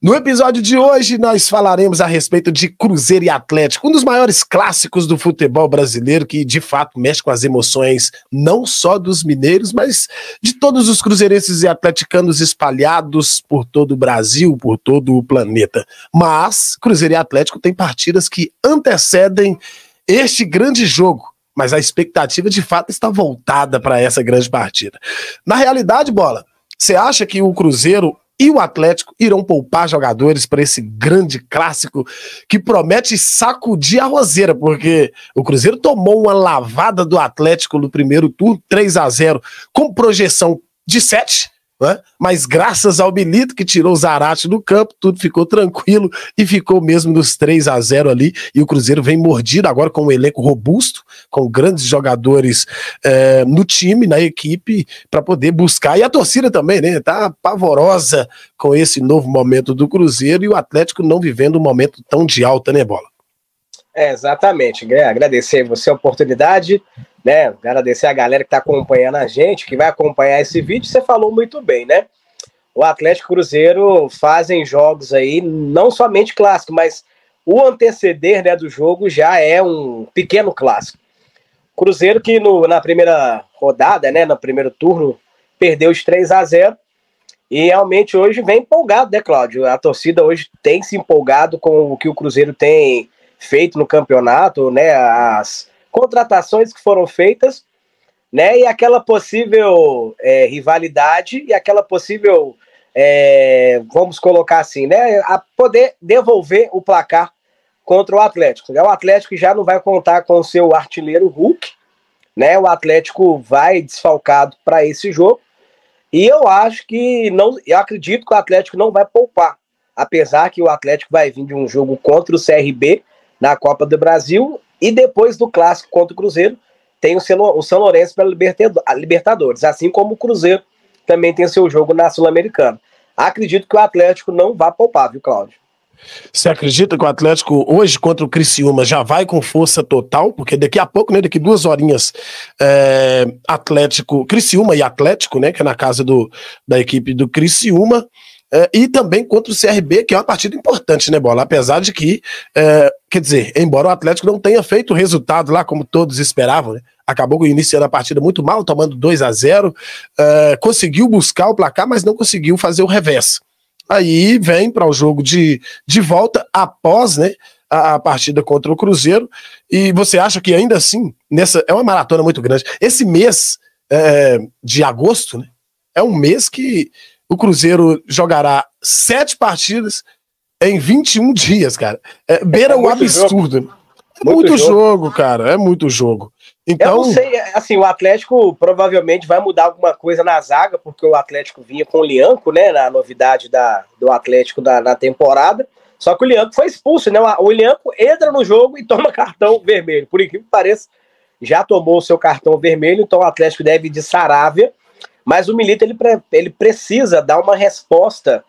No episódio de hoje, nós falaremos a respeito de Cruzeiro e Atlético, um dos maiores clássicos do futebol brasileiro, que de fato mexe com as emoções não só dos mineiros, mas de todos os cruzeirenses e atleticanos espalhados por todo o Brasil, por todo o planeta. Mas Cruzeiro e Atlético têm partidas que antecedem este grande jogo, mas a expectativa de fato está voltada para essa grande partida. Na realidade, Bola, você acha que o Cruzeiro e o Atlético irão poupar jogadores para esse grande clássico que promete sacudir a roseira, porque o Cruzeiro tomou uma lavada do Atlético no primeiro turno, 3-0, com projeção de 7, né? Mas graças ao Milito, que tirou o Zarate do campo, tudo ficou tranquilo e ficou mesmo nos 3-0 ali, e o Cruzeiro vem mordido agora com um elenco robusto, com grandes jogadores no time, na equipe, para poder buscar, e a torcida também, né, tá pavorosa com esse novo momento do Cruzeiro, e o Atlético não vivendo um momento tão de alta, né, Bola? Exatamente, agradecer você a oportunidade, né? Agradecer a galera que está acompanhando a gente, que vai acompanhar esse vídeo. Você falou muito bem, né? O Atlético e o Cruzeiro fazem jogos aí, não somente clássico, mas o anteceder, né, do jogo já é um pequeno clássico. Cruzeiro que na primeira rodada, né, no primeiro turno, perdeu os 3-0 e realmente hoje vem empolgado, né, Cláudio? A torcida hoje tem se empolgado com o que o Cruzeiro tem feito no campeonato, né, as contratações que foram feitas, né, e aquela possível rivalidade e aquela possível, vamos colocar assim, né, a poder devolver o placar contra o Atlético. O Atlético já não vai contar com o seu artilheiro Hulk, né, o Atlético vai desfalcado para esse jogo, e eu acredito que o Atlético não vai poupar, apesar que o Atlético vai vir de um jogo contra o CRB na Copa do Brasil, e depois do clássico contra o Cruzeiro, tem o São Lourenço pela Libertadores, assim como o Cruzeiro também tem seu jogo na Sul-Americana. Acredito que o Atlético não vai poupar, viu, Cláudio? Você acredita que o Atlético hoje contra o Criciúma já vai com força total? Porque daqui a pouco, né, daqui 2 horinhas, Criciúma e Atlético, né, que é na casa da equipe do Criciúma, e também contra o CRB, que é uma partida importante, né, Bola? Apesar de que, quer dizer, embora o Atlético não tenha feito o resultado lá como todos esperavam, né? Acabou iniciando a partida muito mal, tomando 2-0, conseguiu buscar o placar, mas não conseguiu fazer o reverso. Aí vem para o jogo de volta após, né, a partida contra o Cruzeiro, e você acha que ainda assim, é uma maratona muito grande. Esse mês de agosto, né, é um mês que o Cruzeiro jogará 7 partidas em 21 dias, cara. Beira o absurdo. É muito jogo, cara. É muito jogo. Então, eu não sei, assim, o Atlético provavelmente vai mudar alguma coisa na zaga, porque o Atlético vinha com o Lianco, né, na novidade do Atlético na temporada, só que o Lianco foi expulso, né, o Lianco entra no jogo e toma cartão vermelho, por incrível que pareça, já tomou o seu cartão vermelho, então o Atlético deve ir de Saravia, mas o Milito ele precisa dar uma resposta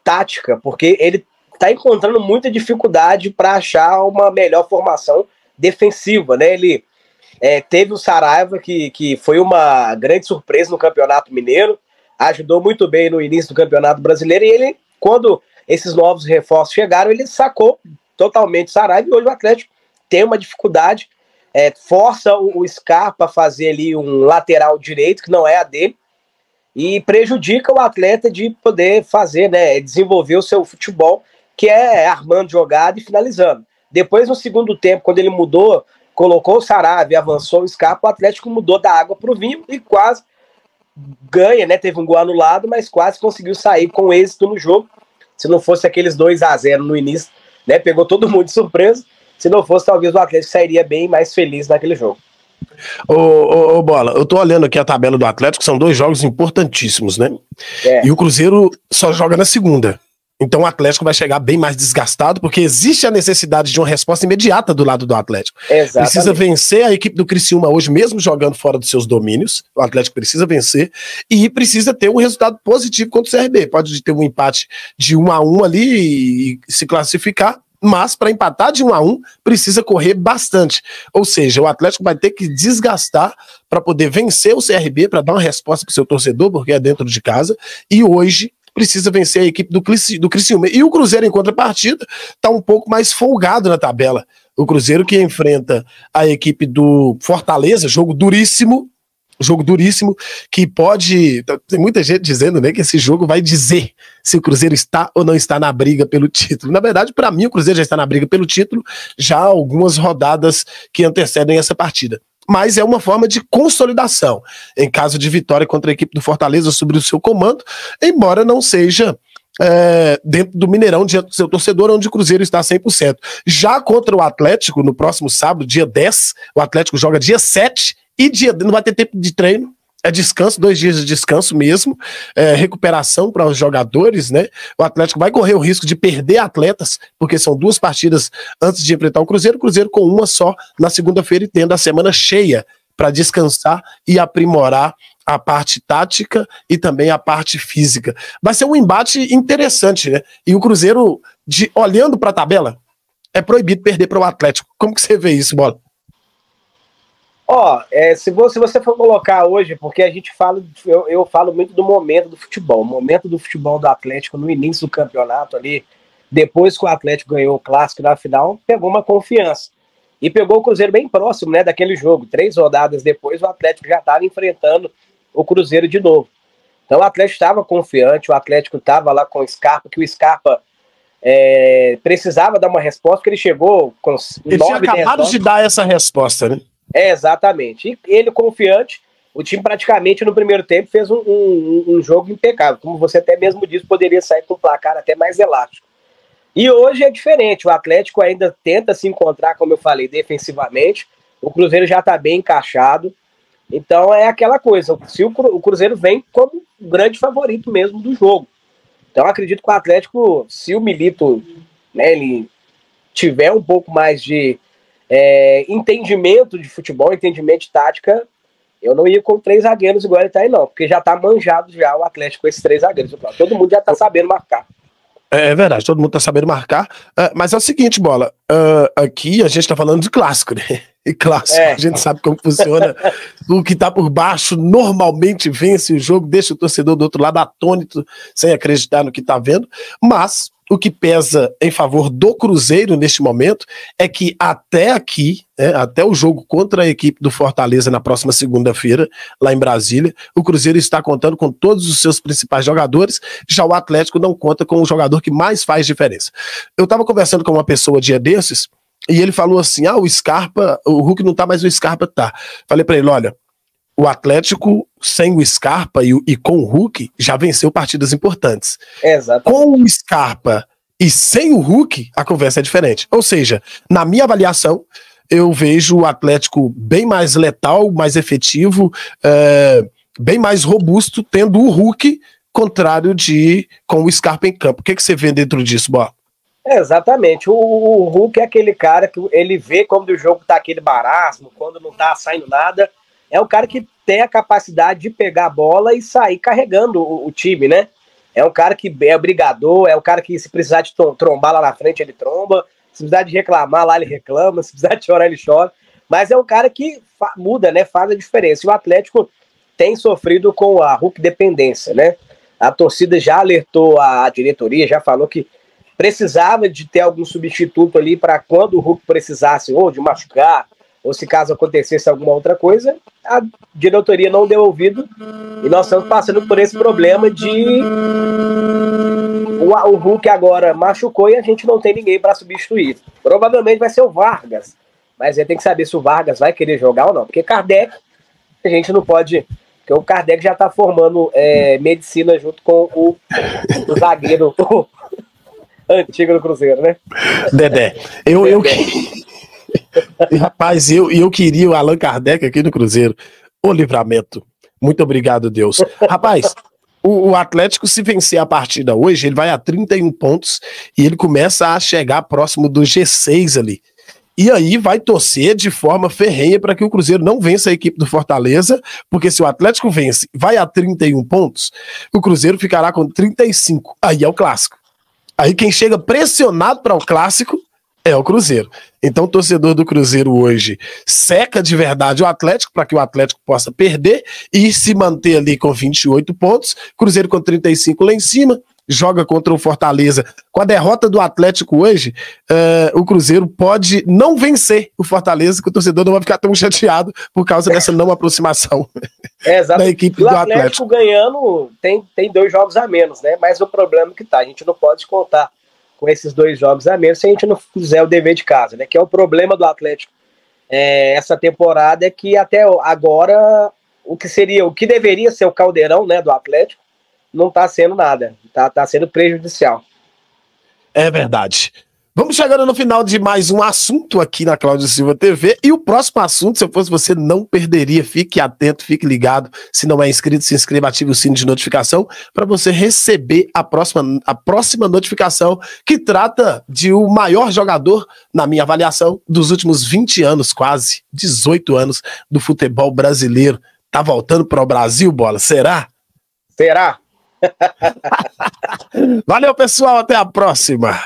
tática, porque ele está encontrando muita dificuldade para achar uma melhor formação defensiva, né? Ele teve o Saraiva, que foi uma grande surpresa no Campeonato Mineiro, ajudou muito bem no início do Campeonato Brasileiro, e ele, quando esses novos reforços chegaram, ele sacou totalmente o Saraiva, e hoje o Atlético tem uma dificuldade, força o Scarpa a fazer ali um lateral direito, que não é a dele, e prejudica o atleta de poder fazer, né, desenvolver o seu futebol, que é armando jogada e finalizando. Depois, no segundo tempo, quando ele mudou, colocou o Saravia, avançou o Scarpa, o Atlético mudou da água para o vinho e quase ganha, né? Teve um gol anulado, mas quase conseguiu sair com êxito no jogo. Se não fosse aqueles 2-0 no início, né? Pegou todo mundo de surpresa. Se não fosse, talvez o Atlético sairia bem mais feliz naquele jogo. Ô, Bola, eu tô olhando aqui a tabela do Atlético, são 2 jogos importantíssimos, né? E o Cruzeiro só joga na segunda. Então o Atlético vai chegar bem mais desgastado, porque existe a necessidade de uma resposta imediata do lado do Atlético. Exatamente. Precisa vencer a equipe do Criciúma hoje, mesmo jogando fora dos seus domínios. O Atlético precisa vencer e precisa ter um resultado positivo contra o CRB. Pode ter um empate de 1-1 ali e se classificar, mas para empatar de 1-1 precisa correr bastante. Ou seja, o Atlético vai ter que desgastar para poder vencer o CRB, para dar uma resposta para o seu torcedor, porque é dentro de casa. E hoje precisa vencer a equipe do Criciúma. E o Cruzeiro, em contrapartida, está um pouco mais folgado na tabela. O Cruzeiro que enfrenta a equipe do Fortaleza, jogo duríssimo, que pode... Tem muita gente dizendo, né, que esse jogo vai dizer se o Cruzeiro está ou não está na briga pelo título. Na verdade, para mim, o Cruzeiro já está na briga pelo título, já há algumas rodadas que antecedem essa partida. Mas é uma forma de consolidação, em caso de vitória contra a equipe do Fortaleza sobre o seu comando, embora não seja dentro do Mineirão, diante do seu torcedor, onde o Cruzeiro está 100%. Já contra o Atlético, no próximo sábado, dia 10, o Atlético joga dia 7, e não vai ter tempo de treino, é descanso, 2 dias de descanso mesmo, recuperação para os jogadores, né? O Atlético vai correr o risco de perder atletas, porque são 2 partidas antes de enfrentar o Cruzeiro com uma só na segunda-feira e tendo a semana cheia para descansar e aprimorar a parte tática e também a parte física. Vai ser um embate interessante, né? E o Cruzeiro, olhando para a tabela, é proibido perder para o Atlético. Como que você vê isso, Bola? Se você for colocar hoje, porque a gente fala, eu falo muito do momento do futebol. O momento do futebol do Atlético no início do campeonato ali, depois que o Atlético ganhou o clássico na final, pegou uma confiança. E pegou o Cruzeiro bem próximo, né, daquele jogo. 3 rodadas depois, o Atlético já estava enfrentando o Cruzeiro de novo. Então o Atlético estava confiante, o Atlético estava lá com o Scarpa, que o Scarpa precisava dar uma resposta, porque ele chegou com ele tinha acabado de dar essa resposta, né? Exatamente. E ele confiante, o time praticamente no primeiro tempo fez um jogo impecável. Como você até mesmo disse, poderia sair com um placar até mais elástico. E hoje é diferente, o Atlético ainda tenta se encontrar, como eu falei, defensivamente. O Cruzeiro já está bem encaixado. Então é aquela coisa, se o Cruzeiro vem como grande favorito mesmo do jogo. Então acredito que o Atlético, se o Milito, né, ele tiver um pouco mais de entendimento de futebol, entendimento de tática, eu não ia com 3 zagueiros igual ele tá aí não, porque já tá manjado já o Atlético com esses 3 zagueiros. Todo mundo já tá sabendo marcar. É verdade, todo mundo tá sabendo marcar, mas é o seguinte, Bola, aqui a gente tá falando de clássico, né? E clássico, a gente sabe como funciona. O que tá por baixo normalmente vence o jogo, deixa o torcedor do outro lado atônito, sem acreditar no que tá vendo, mas o que pesa em favor do Cruzeiro neste momento é que até aqui, até o jogo contra a equipe do Fortaleza na próxima segunda-feira, lá em Brasília, o Cruzeiro está contando com todos os seus principais jogadores, já o Atlético não conta com o jogador que mais faz diferença. Eu estava conversando com uma pessoa dia desses, e ele falou assim, o Scarpa, o Hulk não tá, mas o Scarpa tá. Falei para ele, olha, o Atlético sem o Scarpa e com o Hulk já venceu partidas importantes. Exatamente. Com o Scarpa e sem o Hulk, a conversa é diferente. Ou seja, na minha avaliação, eu vejo o Atlético bem mais letal, mais efetivo, bem mais robusto, tendo o Hulk, contrário de com o Scarpa em campo. O que você vê dentro disso, Bola? Exatamente. O Hulk é aquele cara que ele vê quando o jogo tá aquele marasmo, quando não tá saindo nada. É um cara que tem a capacidade de pegar a bola e sair carregando o time, né? É um cara que é brigador, é um cara que se precisar de trombar lá na frente, ele tromba. Se precisar de reclamar lá, ele reclama. Se precisar de chorar, ele chora. Mas é um cara que muda, né? Faz a diferença. E o Atlético tem sofrido com a Hulk dependência, né? A torcida já alertou a diretoria, já falou que precisava de ter algum substituto ali para quando o Hulk precisasse ou de machucar, ou se caso acontecesse alguma outra coisa, a diretoria não deu ouvido e nós estamos passando por esse problema de o Hulk agora machucou e a gente não tem ninguém para substituir. Provavelmente vai ser o Vargas, mas ele tem que saber se o Vargas vai querer jogar ou não, porque Kardec, a gente não pode, porque o Kardec já está formando medicina junto com o zagueiro antigo do Cruzeiro, né? Dedé, rapaz, eu queria o Allan Kardec aqui no Cruzeiro. Ô livramento. Muito obrigado, Deus. Rapaz, o Atlético, se vencer a partida hoje, ele vai a 31 pontos e ele começa a chegar próximo do G6 ali. E aí vai torcer de forma ferrenha para que o Cruzeiro não vença a equipe do Fortaleza, porque se o Atlético vence, vai a 31 pontos, o Cruzeiro ficará com 35. Aí é o clássico. Aí quem chega pressionado para o clássico É o Cruzeiro. Então, o torcedor do Cruzeiro hoje seca de verdade o Atlético para que o Atlético possa perder e se manter ali com 28 pontos. Cruzeiro com 35 lá em cima, joga contra o Fortaleza. Com a derrota do Atlético hoje, o Cruzeiro pode não vencer o Fortaleza, que o torcedor não vai ficar tão chateado por causa dessa não aproximação da equipe do Atlético. O Atlético ganhando tem 2 jogos a menos, né? Mas o problema que tá, a gente não pode contar com esses 2 jogos a menos se a gente não fizer o dever de casa, né? Que é o problema do Atlético essa temporada, é que até agora o que deveria ser o caldeirão, né, do Atlético não tá sendo nada, tá sendo prejudicial. É verdade. Vamos chegando no final de mais um assunto aqui na Cláudio Silva TV, e o próximo assunto, se eu fosse você, não perderia. Fique atento, fique ligado. Se não é inscrito, se inscreva, ative o sino de notificação para você receber a próxima notificação, que trata de o maior jogador, na minha avaliação, dos últimos 20 anos, quase 18 anos do futebol brasileiro. Tá voltando para o Brasil, Bola? Será? Será? Valeu, pessoal, até a próxima.